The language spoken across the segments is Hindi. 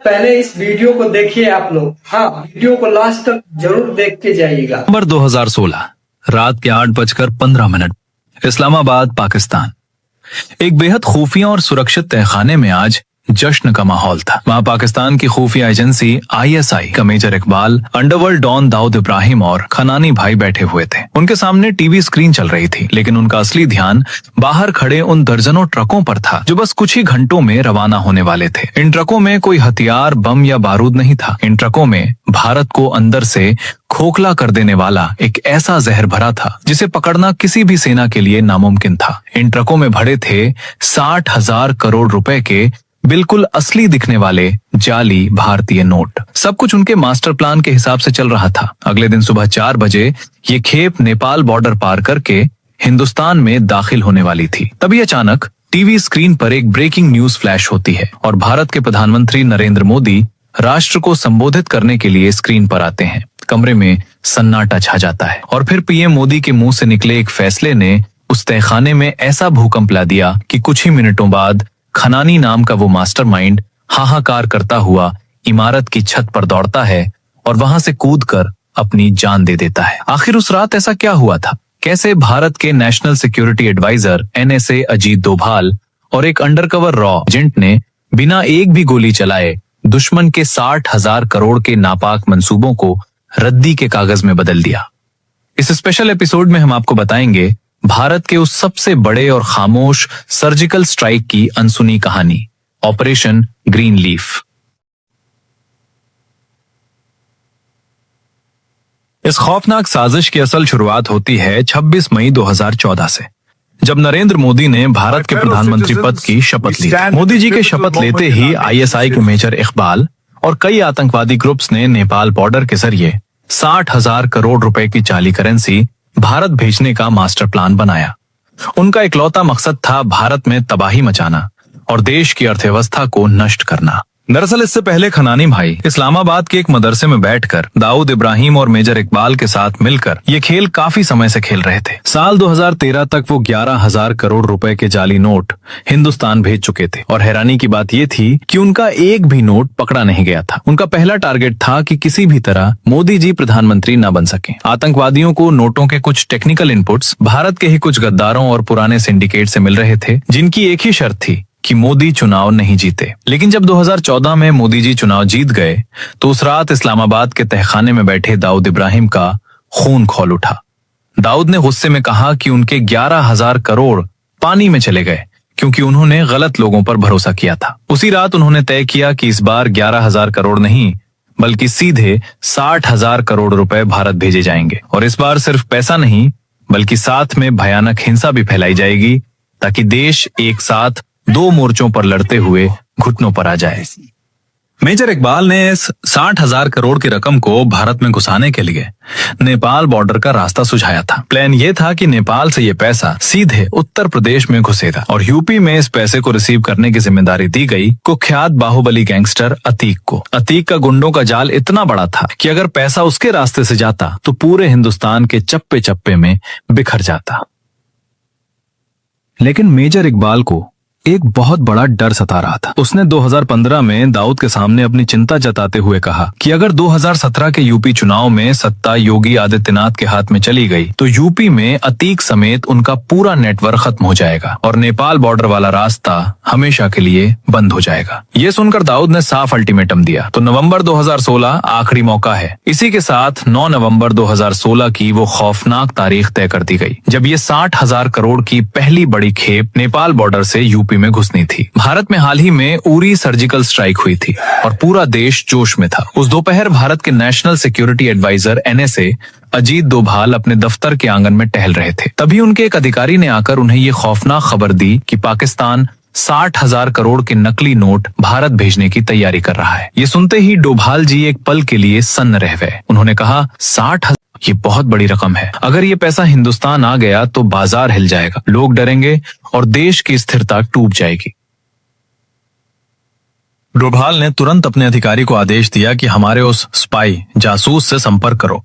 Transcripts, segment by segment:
पहले इस वीडियो को देखिए आप लोग। हाँ, वीडियो को लास्ट तक जरूर देख के जाइएगा। नवंबर 2016 रात के 8:15 इस्लामाबाद, पाकिस्तान। एक बेहद खुफिया और सुरक्षित तहखाने में आज जश्न का माहौल था। वहाँ पाकिस्तान की खुफिया एजेंसी ISI का major Iqbal, underworld don Dawood Ibrahim और खनानी भाई बैठे हुए थे। उनके सामने टीवी स्क्रीन चल रही थी, लेकिन उनका असली ध्यान बाहर खड़े उन दर्जनों ट्रकों पर था जो बस कुछ ही घंटों में रवाना होने वाले थे। इन ट्रकों में कोई हथियार, बम या बारूद नहीं था। इन ट्रकों में भारत को अंदर से खोखला कर देने वाला एक ऐसा जहर भरा था जिसे पकड़ना किसी भी सेना के लिए नामुमकिन था। इन ट्रकों में भरे थे 60,000 करोड़ रुपए के बिल्कुल असली दिखने वाले जाली भारतीय नोट। सब कुछ उनके मास्टर प्लान के हिसाब से चल रहा था। अगले दिन सुबह 4 बजे ये खेप नेपाल बॉर्डर पार करके हिंदुस्तान में दाखिल होने वाली थी। तभी अचानक टीवी स्क्रीन पर एक ब्रेकिंग न्यूज फ्लैश होती है और भारत के प्रधानमंत्री नरेंद्र मोदी राष्ट्र को संबोधित करने के लिए स्क्रीन पर आते हैं। कमरे में सन्नाटा छा जाता है और फिर पीएम मोदी के मुंह से निकले एक फैसले ने उस तहखाने में ऐसा भूकंप ला दिया कि कुछ ही मिनटों बाद खनानी नाम का वो मास्टरमाइंड हाहाकार करता हुआ इमारत की छत पर दौड़ता है और वहां से कूदकर अपनी जान दे देता है। आखिर उस रात ऐसा क्या हुआ था? कैसे भारत के national security adviser NSA Ajit Doval और एक अंडरकवर रॉ एजेंट ने बिना एक भी गोली चलाए दुश्मन के 60,000 करोड़ के नापाक मंसूबों को रद्दी के कागज में बदल दिया? इस स्पेशल एपिसोड में हम आपको बताएंगे भारत के उस सबसे बड़े और खामोश सर्जिकल स्ट्राइक की अनसुनी कहानी, ऑपरेशन ग्रीन लीफ। इस खौफनाक साजिश की असल शुरुआत होती है 26 मई 2014 से, जब नरेंद्र मोदी ने भारत के प्रधानमंत्री पद की शपथ ली। मोदी जी के शपथ लेते ही ISI के मेजर इकबाल और कई आतंकवादी ग्रुप्स ने नेपाल बॉर्डर के जरिए 60,000 करोड़ रुपए की जाली करेंसी भारत भेजने का मास्टर प्लान बनाया। उनका इकलौता मकसद था भारत में तबाही मचाना और देश की अर्थव्यवस्था को नष्ट करना। दरअसल इससे पहले खनानी भाई इस्लामाबाद के एक मदरसे में बैठकर दाऊद इब्राहिम और मेजर इकबाल के साथ मिलकर ये खेल काफी समय से खेल रहे थे। साल 2013 तक वो 11,000 करोड़ रुपए के जाली नोट हिंदुस्तान भेज चुके थे और हैरानी की बात ये थी कि उनका एक भी नोट पकड़ा नहीं गया था। उनका पहला टारगेट था कि किसी भी तरह मोदी जी प्रधानमंत्री न बन सके। आतंकवादियों को नोटों के कुछ टेक्निकल इनपुट्स भारत के ही कुछ गद्दारों और पुराने सिंडिकेट से मिल रहे थे, जिनकी एक ही शर्त थी कि मोदी चुनाव नहीं जीते। लेकिन जब 2014 में मोदी जी चुनाव जीत गए तो उस रात इस्लामाबाद के तहखाने में बैठे दाऊद इब्राहिम का खून खौल उठा। दाऊद ने गुस्से में कहा कि उनके 11,000 करोड़ पानी में चले गए क्योंकि उन्होंने गलत लोगों पर भरोसा किया था। उसी रात उन्होंने तय किया कि इस बार 11,000 करोड़ नहीं बल्कि सीधे 60,000 करोड़ रुपए भारत भेजे जाएंगे। और इस बार सिर्फ पैसा नहीं बल्कि साथ में भयानक हिंसा भी फैलाई जाएगी ताकि देश एक साथ 2 मोर्चों पर लड़ते हुए घुटनों पर आ जाए। मेजर इकबाल ने इस 60,000 करोड़ की रकम को भारत में घुसाने के लिए नेपाल बॉर्डर का रास्ता सुझाया था। प्लान ये था कि नेपाल से ये पैसा सीधे उत्तर प्रदेश में घुसेगा और यूपी में इस पैसे को रिसीव करने की जिम्मेदारी दी गई कुख्यात बाहुबली गैंगस्टर अतीक को। अतीक का गुंडों का जाल इतना बड़ा था कि अगर पैसा उसके रास्ते से जाता तो पूरे हिंदुस्तान के चप्पे चप्पे में बिखर जाता। लेकिन मेजर इकबाल को एक बहुत बड़ा डर सता रहा था। उसने 2015 में दाऊद के सामने अपनी चिंता जताते हुए कहा कि अगर 2017 के यूपी चुनाव में सत्ता योगी आदित्यनाथ के हाथ में चली गई तो यूपी में अतीक समेत उनका पूरा नेटवर्क खत्म हो जाएगा और नेपाल बॉर्डर वाला रास्ता हमेशा के लिए बंद हो जाएगा। ये सुनकर दाऊद ने साफ अल्टीमेटम दिया। तो नवंबर 2016 आखिरी मौका है। इसी के साथ 9 नवंबर 2016 की वो खौफनाक तारीख तय कर दी गई जब ये 60,000 करोड़ की पहली बड़ी खेप नेपाल बॉर्डर से यूपी में घुसनी थी। भारत में हाल ही में उरी सर्जिकल स्ट्राइक हुई थी और पूरा देश जोश में था। उस दोपहर भारत के national security adviser NSA Ajit Doval अपने दफ्तर के आंगन में टहल रहे थे। तभी उनके एक अधिकारी ने आकर उन्हें ये खौफनाक खबर दी कि पाकिस्तान 60,000 करोड़ के नकली नोट भारत भेजने की तैयारी कर रहा है। ये सुनते ही डोभाल जी एक पल के लिए सन्न रह गए। उन्होंने कहा 60,000, ये बहुत बड़ी रकम है। अगर ये पैसा हिंदुस्तान आ गया तो बाजार हिल जाएगा, लोग डरेंगे और देश की स्थिरता टूट जाएगी। डोभाल ने तुरंत अपने अधिकारी को आदेश दिया कि हमारे उस स्पाई जासूस से संपर्क करो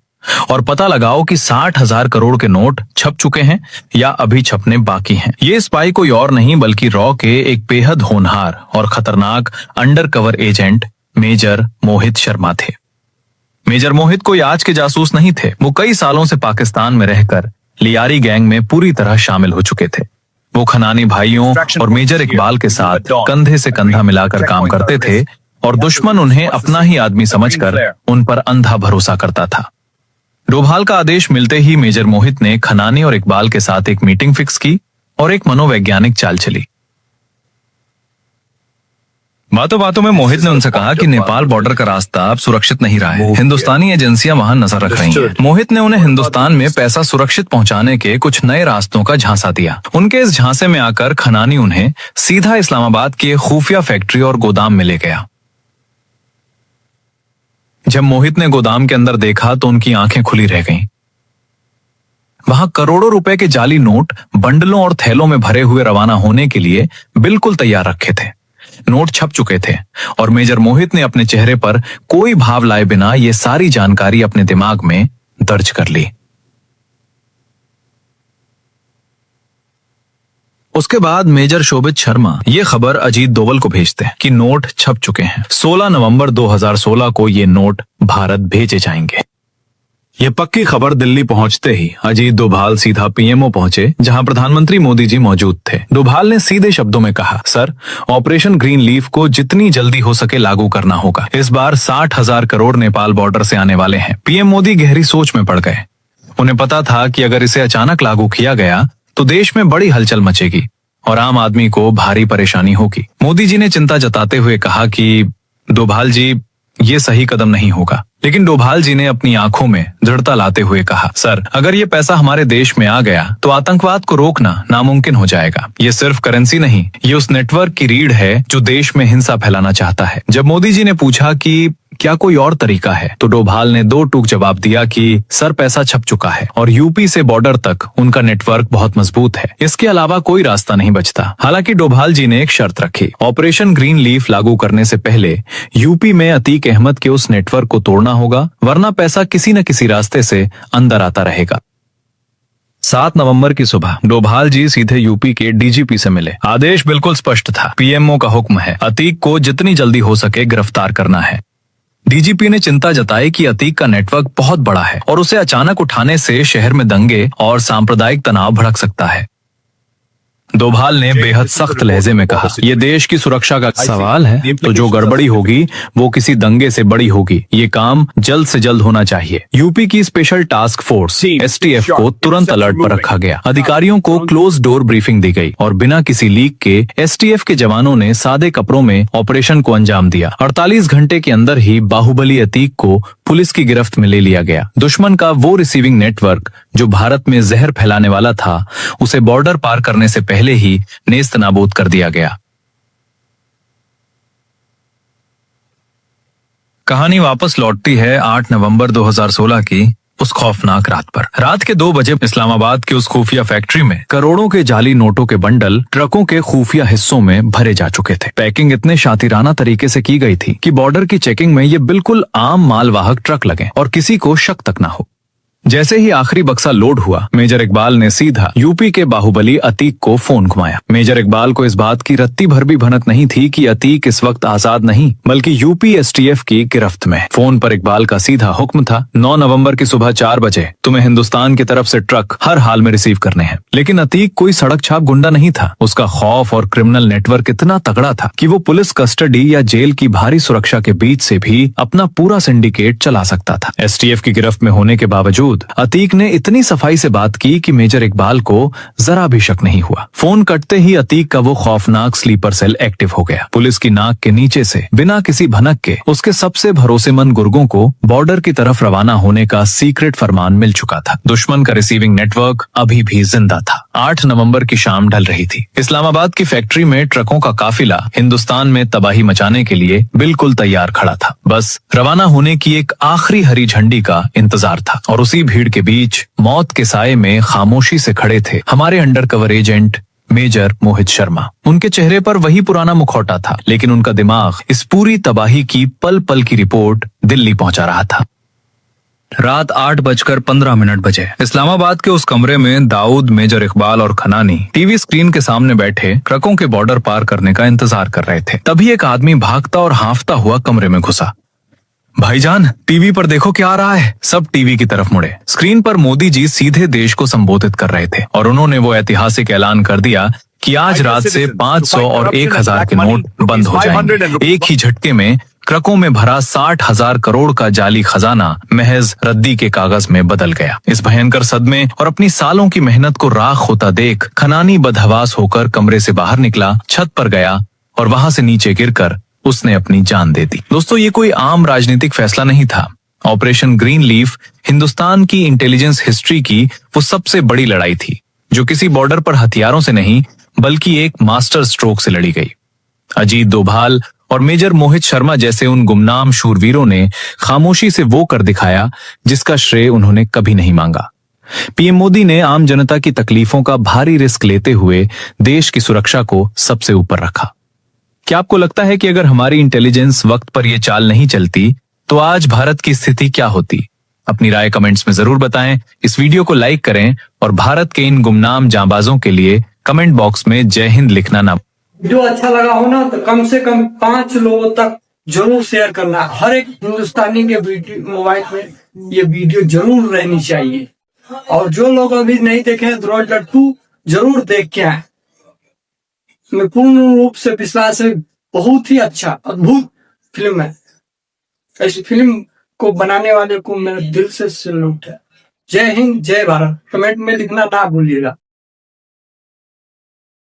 और पता लगाओ कि 60,000 करोड़ के नोट छप चुके हैं या अभी छपने बाकी हैं। ये स्पाई कोई और नहीं बल्कि रॉ के एक बेहद होनहार और खतरनाक undercover agent major Mohit Sharma थे। मेजर मोहित कोई आज के जासूस नहीं थे। वो कई सालों से पाकिस्तान में रहकर लियारी गैंग में पूरी तरह शामिल हो चुके थे। वो खनानी भाइयों और मेजर इकबाल के साथ कंधे से कंधा मिलाकर काम करते थे और दुश्मन उन्हें अपना ही आदमी समझकर उन पर अंधा भरोसा करता था। डोभाल का आदेश मिलते ही मेजर मोहित ने खनानी और इकबाल के साथ एक मीटिंग फिक्स की और एक मनोवैज्ञानिक चाल चली। बातों बातों में मोहित ने उनसे कहा कि नेपाल बॉर्डर का रास्ता अब सुरक्षित नहीं रहा है। हिंदुस्तानी एजेंसियां वहां नजर रख रही हैं। मोहित ने उन्हें हिंदुस्तान में पैसा सुरक्षित पहुंचाने के कुछ नए रास्तों का झांसा दिया। उनके इस झांसे में आकर खनानी उन्हें सीधा इस्लामाबाद की खुफिया फैक्ट्री और गोदाम में ले गया। जब मोहित ने गोदाम के अंदर देखा तो उनकी आंखें खुली रह गईं। वहां करोड़ों रुपए के जाली नोट बंडलों और थैलों में भरे हुए रवाना होने के लिए बिल्कुल तैयार रखे थे। नोट छप चुके थे और मेजर मोहित ने अपने चेहरे पर कोई भाव लाए बिना ये सारी जानकारी अपने दिमाग में दर्ज कर ली। उसके बाद मेजर शोभित शर्मा ये खबर अजीत दोवल को भेजते हैं कि नोट छप चुके हैं। 16 नवंबर 2016 को ये नोट भारत भेजे जाएंगे। ये पक्की खबर दिल्ली पहुंचते ही अजीत डोभाल सीधा पीएमओ पहुंचे, जहां प्रधानमंत्री मोदी जी मौजूद थे। डोभाल ने सीधे शब्दों में कहा, सर, ऑपरेशन ग्रीन लीफ को जितनी जल्दी हो सके लागू करना होगा। इस बार 60,000 करोड़ नेपाल बॉर्डर से आने वाले हैं। पीएम मोदी गहरी सोच में पड़ गए। उन्हें पता था कि अगर इसे अचानक लागू किया गया तो देश में बड़ी हलचल मचेगी और आम आदमी को भारी परेशानी होगी। मोदी जी ने चिंता जताते हुए कहा कि डोभाल जी, ये सही कदम नहीं होगा। लेकिन डोभाल जी ने अपनी आंखों में दृढ़ता लाते हुए कहा, सर, अगर ये पैसा हमारे देश में आ गया तो आतंकवाद को रोकना नामुमकिन हो जाएगा। ये सिर्फ करेंसी नहीं, ये उस नेटवर्क की रीढ़ है जो देश में हिंसा फैलाना चाहता है। जब मोदी जी ने पूछा कि क्या कोई और तरीका है, तो डोभाल ने दो टूक जवाब दिया कि सर, पैसा छप चुका है और यूपी से बॉर्डर तक उनका नेटवर्क बहुत मजबूत है। इसके अलावा कोई रास्ता नहीं बचता। हालांकि डोभाल जी ने एक शर्त रखी, ऑपरेशन ग्रीन लीफ लागू करने से पहले यूपी में अतीक अहमद के उस नेटवर्क को तोड़ना होगा, वरना पैसा किसी न किसी रास्ते से अंदर आता रहेगा। 7 नवंबर की सुबह डोभाल जी सीधे यूपी के डीजीपी से मिले। आदेश बिल्कुल स्पष्ट था, पीएमओ का हुक्म है, अतीक को जितनी जल्दी हो सके गिरफ्तार करना है। डीजीपी ने चिंता जताई कि अतीक का नेटवर्क बहुत बड़ा है और उसे अचानक उठाने से शहर में दंगे और सांप्रदायिक तनाव भड़क सकता है। डोभाल ने बेहद सख्त लहजे में कहा, यह देश की सुरक्षा का सवाल है, तो जो गड़बड़ी होगी वो किसी दंगे से बड़ी होगी। ये काम जल्द से जल्द होना चाहिए। यूपी की स्पेशल टास्क फोर्स एसटीएफ को तुरंत अलर्ट पर रखा गया। अधिकारियों को क्लोज डोर ब्रीफिंग दी गई और बिना किसी लीक के एसटीएफ के जवानों ने सादे कपड़ों में ऑपरेशन को अंजाम दिया। 48 घंटे के अंदर ही बाहुबली अतीक को पुलिस की गिरफ्त में ले लिया गया। दुश्मन का वो रिसीविंग नेटवर्क जो भारत में जहर फैलाने वाला था, उसे बॉर्डर पार करने से पहले ही नेस्त नाबूद कर दिया गया। कहानी वापस लौटती है 8 नवंबर 2016 की उस खौफनाक रात पर। रात के 2 बजे इस्लामाबाद के उस खुफिया फैक्ट्री में करोड़ों के जाली नोटों के बंडल ट्रकों के खुफिया हिस्सों में भरे जा चुके थे। पैकिंग इतने शातिराना तरीके से की गई थी कि बॉर्डर की चेकिंग में ये बिल्कुल आम मालवाहक ट्रक लगे और किसी को शक तक ना हो। जैसे ही आखिरी बक्सा लोड हुआ, मेजर इकबाल ने सीधा यूपी के बाहुबली अतीक को फोन घुमाया। मेजर इकबाल को इस बात की रत्ती भर भी भनक नहीं थी कि अतीक इस वक्त आजाद नहीं बल्कि यूपी एसटीएफ की गिरफ्त में। फोन पर इकबाल का सीधा हुक्म था, 9 नवंबर की सुबह 4 बजे तुम्हें हिंदुस्तान की तरफ से ट्रक हर हाल में रिसीव करने हैं। लेकिन अतीक कोई सड़क छाप गुंडा नहीं था। उसका खौफ और क्रिमिनल नेटवर्क इतना तगड़ा था कि वो पुलिस कस्टडी या जेल की भारी सुरक्षा के बीच से भी अपना पूरा सिंडिकेट चला सकता था। एसटीएफ की गिरफ्त में होने के बावजूद अतीक ने इतनी सफाई से बात की कि मेजर इकबाल को जरा भी शक नहीं हुआ। फोन कटते ही अतीक का वो खौफनाक स्लीपर सेल एक्टिव हो गया। पुलिस की नाक के नीचे से बिना किसी भनक के उसके सबसे भरोसेमंद गुर्गों को बॉर्डर की तरफ रवाना होने का सीक्रेट फरमान मिल चुका था। दुश्मन का रिसीविंग नेटवर्क अभी भी जिंदा था। 8 नवंबर की शाम ढल रही थी। इस्लामाबाद की फैक्ट्री में ट्रकों का काफिला हिंदुस्तान में तबाही मचाने के लिए बिल्कुल तैयार खड़ा था। बस रवाना होने की एक आखिरी हरी झंडी का इंतजार था और उसी भीड़ के बीच मौत के साये में खामोशी से खड़े थे हमारे undercover agent major Mohit Sharma. उनके चेहरे पर वही पुराना मुखौटा था, लेकिन उनका दिमाग इस पूरी तबाही की पल पल की रिपोर्ट दिल्ली पहुंचा रहा था। रात 8:15 बजे इस्लामाबाद के उस कमरे में दाऊद, मेजर इकबाल और खनानी टीवी स्क्रीन के सामने बैठे ट्रकों के बॉर्डर पार करने का इंतजार कर रहे थे। तभी एक आदमी भागता और हांफता हुआ कमरे में घुसा। भाईजान, टीवी पर देखो क्या आ रहा है। सब टीवी की तरफ मुड़े। स्क्रीन पर मोदी जी सीधे देश को संबोधित कर रहे थे और उन्होंने वो ऐतिहासिक ऐलान कर दिया कि आज रात से 500 और 1000 के नोट बंद हो जाएंगे। एक ही झटके में ट्रकों में भरा 60,000 करोड़ का जाली खजाना महज रद्दी के कागज में बदल गया। इस भयंकर सदमे और अपनी सालों की मेहनत को राख होता देख खनानी बदहवास होकर कमरे से बाहर निकला, छत पर गया और वहां से नीचे गिरकर उसने अपनी जान दे दी। दोस्तों, ये कोई आम राजनीतिक फैसला नहीं था। ऑपरेशन ग्रीन लीफ हिंदुस्तान की इंटेलिजेंस हिस्ट्री की वो सबसे बड़ी लड़ाई थी, जो किसी बॉर्डर पर हथियारों से नहीं बल्कि एक मास्टर स्ट्रोक से लड़ी गई। अजीत डोभाल और मेजर मोहित शर्मा जैसे उन गुमनाम शूरवीरों ने खामोशी से वो कर दिखाया जिसका श्रेय उन्होंने कभी नहीं मांगा। पीएम मोदी ने आम जनता की तकलीफों का भारी रिस्क लेते हुए देश की सुरक्षा को सबसे ऊपर रखा। क्या आपको लगता है कि अगर हमारी इंटेलिजेंस वक्त पर यह चाल नहीं चलती तो आज भारत की स्थिति क्या होती? अपनी राय कमेंट्स में जरूर बताएं। इस वीडियो को लाइक करें और भारत के इन गुमनाम जांबाजों के लिए कमेंट बॉक्स में जय हिंद लिखना ना। वीडियो अच्छा लगा हो ना तो कम से कम 5 लोगों तक जरूर शेयर करना। हर एक हिंदुस्तानी के मोबाइल में ये वीडियो जरूर रहनी चाहिए। और जो लोग अभी नहीं देखे हैं धुरंधर 2 जरूर देख के आए। मैं पूर्ण रूप से विश्वास है, बहुत ही अच्छा अद्भुत फिल्म है। इस फिल्म को बनाने वाले को मेरे दिल से सैल्यूट है। जय हिंद, जय भारत। कमेंट में लिखना ना भूलिएगा।